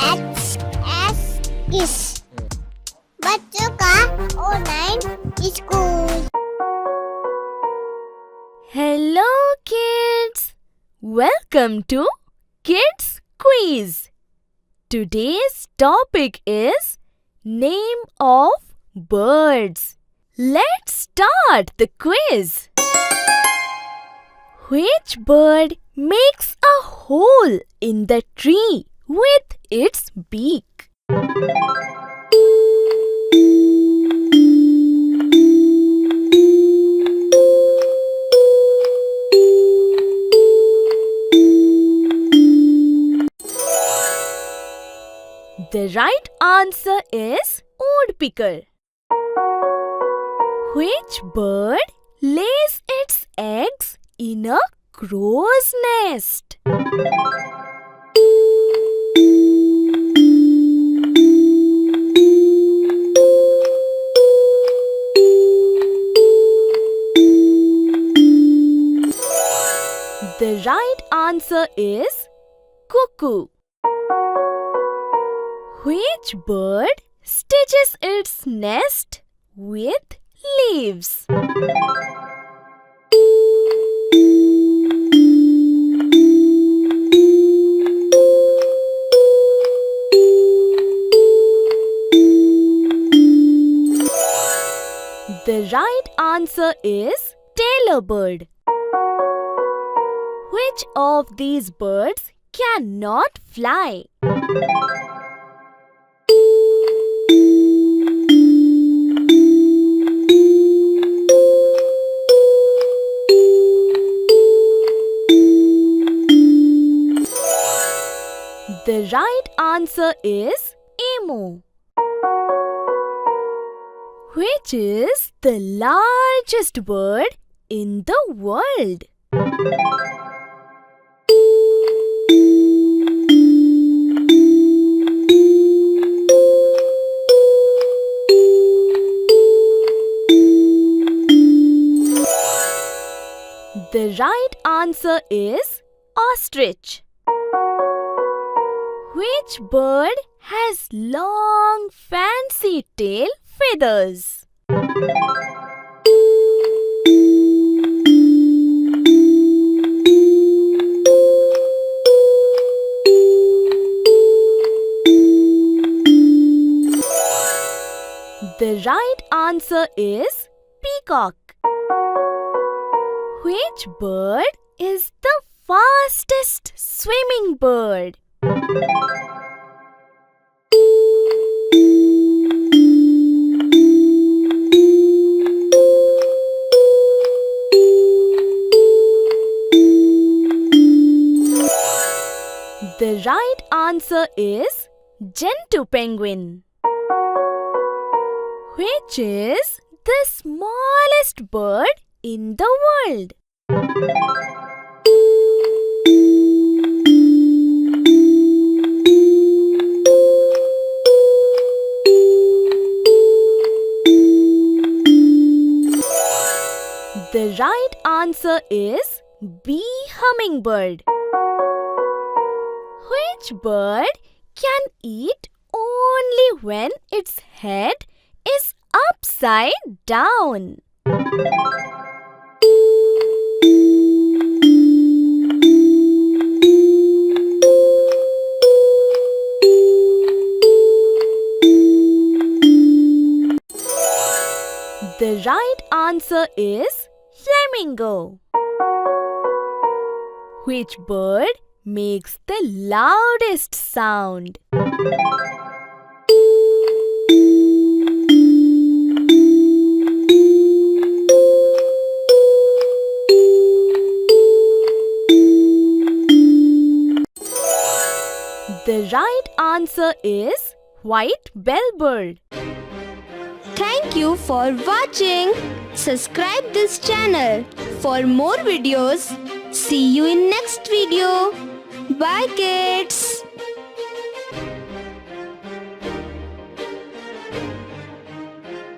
X S किस बच्चों का online school. Hello kids! Welcome to Kids Quiz. Today's topic is Name of Birds. Let's start the quiz. Which bird makes a hole in the tree with its beak? The right answer is woodpecker. Which bird lays its eggs in a crow's nest? The right answer is cuckoo. Which bird stitches its nest with leaves? The right answer is TAILORBIRd. Which of these birds cannot fly? The right answer is emu. Which is the largest bird in the world? The right answer is ostrich. Which bird has long, fancy tail feathers? The right answer is peacock. Which bird is the fastest swimming bird? The right answer is GENTOO penguin. Which is the smallest bird in the world? The right answer is bee hummingbird. Which bird can eat only when its head is upside down? The right answer is flamingo. Which bird makes the loudest sound? The right answer is white bellbird. Thank you for watching. Subscribe this channel for more videos. See you in next video. Bye kids.